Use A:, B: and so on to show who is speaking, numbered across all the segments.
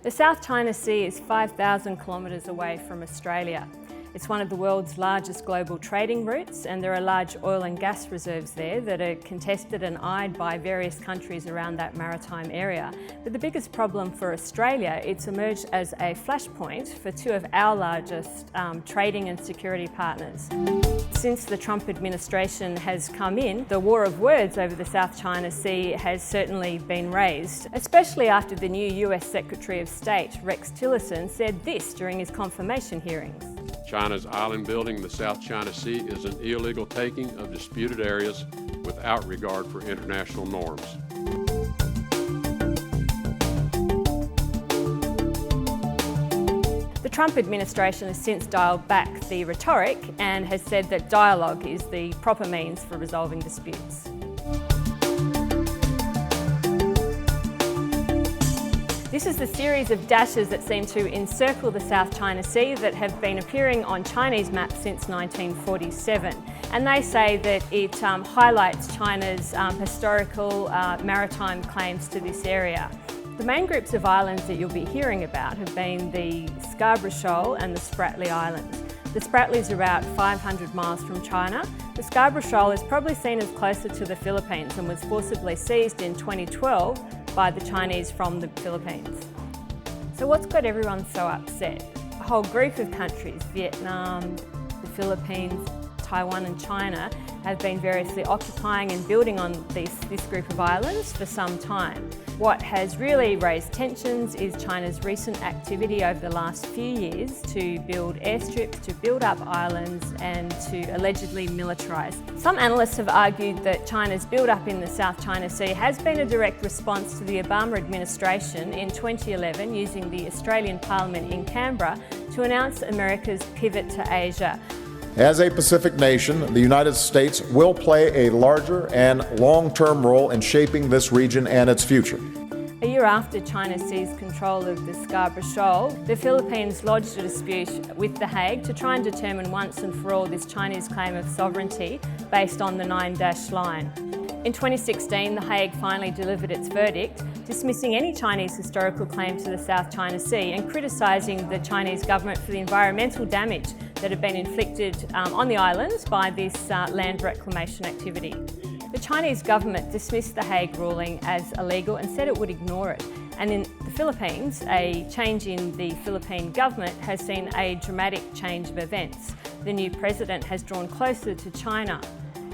A: The South China Sea is 5,000 kilometres away from Australia. It's one of the world's largest global trading routes, and there are large oil and gas reserves there that are contested and eyed by various countries around that maritime area. But the biggest problem for Australia, it's emerged as a flashpoint for two of our largest trading and security partners. Since the Trump administration has come in, the war of words over the South China Sea has certainly been raised, especially after the new US Secretary of State, Rex Tillerson, said this during his confirmation hearings.
B: China's island building in the South China Sea is an illegal taking of disputed areas without regard for international norms.
A: The Trump administration has since dialed back the rhetoric and has said that dialogue is the proper means for resolving disputes. This is the series of dashes that seem to encircle the South China Sea that have been appearing on Chinese maps since 1947. And they say that it highlights China's historical maritime claims to this area. The main groups of islands that you'll be hearing about have been the Scarborough Shoal and the Spratly Islands. The Spratly is about 500 miles from China. The Scarborough Shoal is probably seen as closer to the Philippines and was forcibly seized in 2012 by the Chinese from the Philippines. So what's got everyone so upset? A whole group of countries, Vietnam, the Philippines, Taiwan and China, have been variously occupying and building on this group of islands for some time. What has really raised tensions is China's recent activity over the last few years to build airstrips, to build up islands and to allegedly militarise. Some analysts have argued that China's build-up in the South China Sea has been a direct response to the Obama administration in 2011 using the Australian Parliament in Canberra to announce America's pivot to Asia.
C: As a Pacific nation, the United States will play a larger and long-term role in shaping this region and its future.
A: A year after China seized control of the Scarborough Shoal, the Philippines lodged a dispute with The Hague to try and determine once and for all this Chinese claim of sovereignty based on the 9-dash line. In 2016, The Hague finally delivered its verdict, dismissing any Chinese historical claim to the South China Sea and criticising the Chinese government for the environmental damage that had been inflicted on the islands by this land reclamation activity. The Chinese government dismissed the Hague ruling as illegal and said it would ignore it. And in the Philippines, a change in the Philippine government has seen a dramatic change of events. The new president has drawn closer to China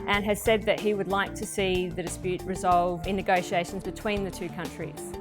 A: and has said that he would like to see the dispute resolved in negotiations between the two countries.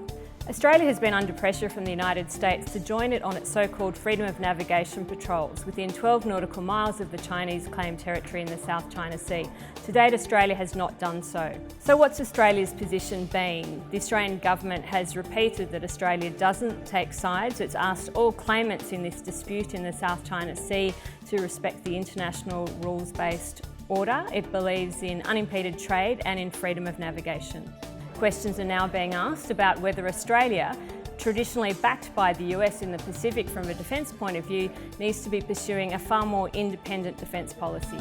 A: Australia has been under pressure from the United States to join it on its so-called freedom of navigation patrols within 12 nautical miles of the Chinese claimed territory in the South China Sea. To date, Australia has not done so. So what's Australia's position been? The Australian government has repeated that Australia doesn't take sides. It's asked all claimants in this dispute in the South China Sea to respect the international rules-based order. It believes in unimpeded trade and in freedom of navigation. Questions are now being asked about whether Australia, traditionally backed by the US in the Pacific from a defence point of view, needs to be pursuing a far more independent defence policy.